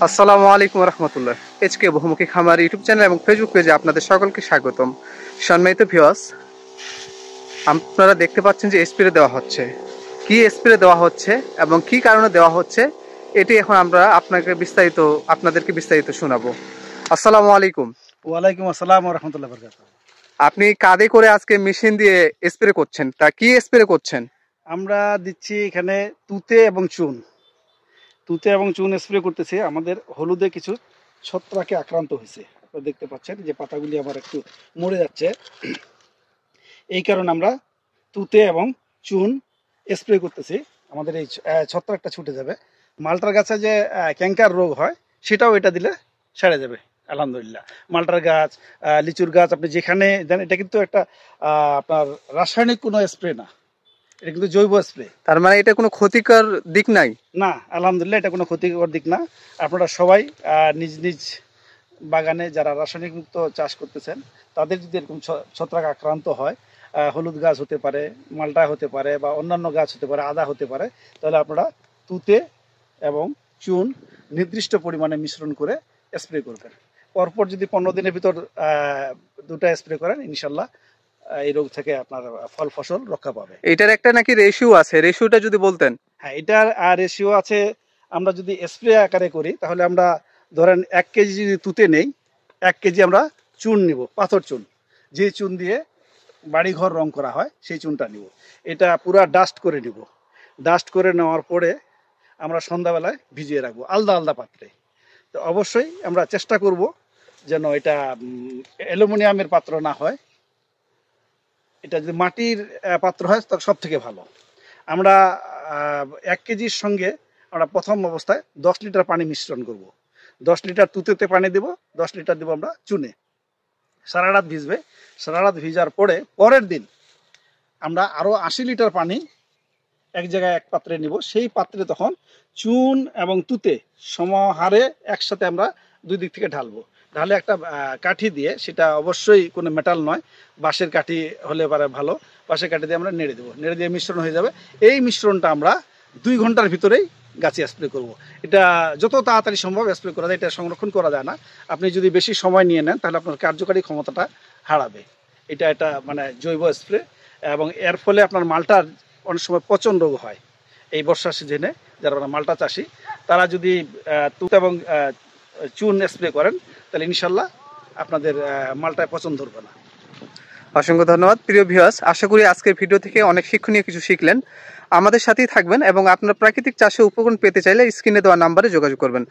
আসসালামু আলাইকুম রহমতুল্লাহ। এইচকে বহুমুখী খামার ইউটিউব চ্যানেল এবং ফেসবুক পেজে আপনাদের সকলকে স্বাগতম। সম্মানিত ভিউয়ার্স, আপনারা দেখতে পাচ্ছেন যে স্প্রে দেওয়া হচ্ছে। কি স্প্রে দেওয়া হচ্ছে এবং কি কারণে দেওয়া হচ্ছে এটি এখন আমরা আপনাদেরকে বিস্তারিত শোনাবো। আসসালামু আলাইকুম। ওয়ালাইকুম আসসালাম ওয়া রাহমাতুল্লাহি ওয়া বারাকাতুহু। আপনি কাঁধে করে আজকে মেশিন দিয়ে স্প্রে করছেন, তা কি স্প্রে করছেন? আমরা দিচ্ছি এখানে তুতে এবং চুন স্প্রে করতেছি। আমাদের হলুদে কিছু ছত্রাকে আক্রান্ত হয়েছে, আপনারা দেখতে পাচ্ছেন যে পাতাগুলি আমার একটু মরে যাচ্ছে। এই কারণে আমরা তুতে এবং চুন স্প্রে করতেছি। আমাদের এই ছত্রাকটা ছুটে যাবে। মালটার গাছে যে ক্যাঙ্কার রোগ হয় সেটাও এটা দিলে সেরে যাবে আলহামদুলিল্লাহ। মালটার গাছ, লিচুর গাছ, আপনি যেখানে দেন, এটা কিন্তু একটা আপনার রাসায়নিক কোনো স্প্রে না, এটা কিন্তু জৈব স্প্রে। তার মানে এটা কোনো ক্ষতিকর দিক নাই? না, আলহামদুলিল্লাহ এটা কোনো ক্ষতিকর দিক না। আপনারা সবাই নিজ নিজ বাগানে যারা রাসায়নিক মুক্ত চাষ করতেছেন তাদের যদি এরকম ছত্রাক আক্রান্ত হয়, হলুদ গাছ হতে পারে, মালটা হতে পারে, বা অন্যান্য গাছ হতে পারে, আদা হতে পারে, তাহলে আপনারা তুতে এবং চুন নির্দিষ্ট পরিমাণে মিশ্রণ করে স্প্রে করবেন। পরপর যদি 15 দিনের ভিতর দুটা স্প্রে করেন, ইনশাল্লাহ এই রোগ থেকে আপনার ফসল রক্ষা পাবে। এটার একটা নাকি রেশিও আছে, রেশিওটা যদি বলতেন। হ্যাঁ, এটার রেশিও আছে। আমরা যদি স্প্রে আকারে করি তাহলে আমরা ধরেন 1 কেজি যদি তুতে নেই, 1 কেজি আমরা চুন নিব, পাথর চুন, যে চুন দিয়ে বাড়িঘর রং করা হয় সেই চুনটা নিব। এটা পুরা ডাস্ট করে নিব। ডাস্ট করে নেওয়ার পরে আমরা সন্ধ্যাবেলায় ভিজিয়ে রাখবো আলাদা আলাদা পাত্রে। তো অবশ্যই আমরা চেষ্টা করব যেন এটা অ্যালুমিনিয়ামের পাত্র না হয়। এটা যদি মাটির পাত্র হয় তাহলে সব থেকে ভালো। আমরা 1 কেজির সঙ্গে আমরা প্রথম অবস্থায় 10 লিটার পানি মিশ্রণ করব। 10 লিটার তুতেতে পানি দেব, 10 লিটার দেবো আমরা চুনে। সারা রাত ভিজবে। সারা রাত ভিজার পরে পরের দিন আমরা আরও 80 লিটার পানি এক জায়গায় এক পাত্রে নিব। সেই পাত্রে তখন চুন এবং তুতে সমাহারে একসাথে আমরা দুই দিক থেকে ঢালবো। ঢালে একটা কাঠি দিয়ে, সেটা অবশ্যই কোনো মেটাল নয়, বাঁশের কাঠি হলে পারে ভালো, বাঁশের কাঠি দিয়ে আমরা নেড়ে দেবো। নেড়ে দিয়ে মিশ্রণ হয়ে যাবে। এই মিশ্রণটা আমরা 2 ঘন্টার ভিতরেই গাছে স্প্রে করব। এটা যত তাড়াতাড়ি সম্ভব স্প্রে করা যায়, এটা সংরক্ষণ করা যায় না। আপনি যদি বেশি সময় নিয়ে নেন তাহলে আপনার কার্যকারী ক্ষমতাটা হারাবে। এটা মানে জৈব স্প্রে, এবং এর ফলে আপনার মালটার অনেক সময় পচন রোগ হয়। এই বর্ষার সিজনে যারা মালটা চাষি তারা যদি তুত এবং চুন স্প্রে করেন তাহলে ইনশাল্লাহ আপনাদের মালটায় পচন ধরবে না। অসংখ্য ধন্যবাদ প্রিয় ভিউয়ার্স, আশা করি আজকের ভিডিও থেকে অনেক শিক্ষণীয় কিছু শিখলেন। আমাদের সাথেই থাকবেন এবং আপনার প্রাকৃতিক চাষে উপকরণ পেতে চাইলে স্ক্রিনে দেওয়া নাম্বারে যোগাযোগ করবেন।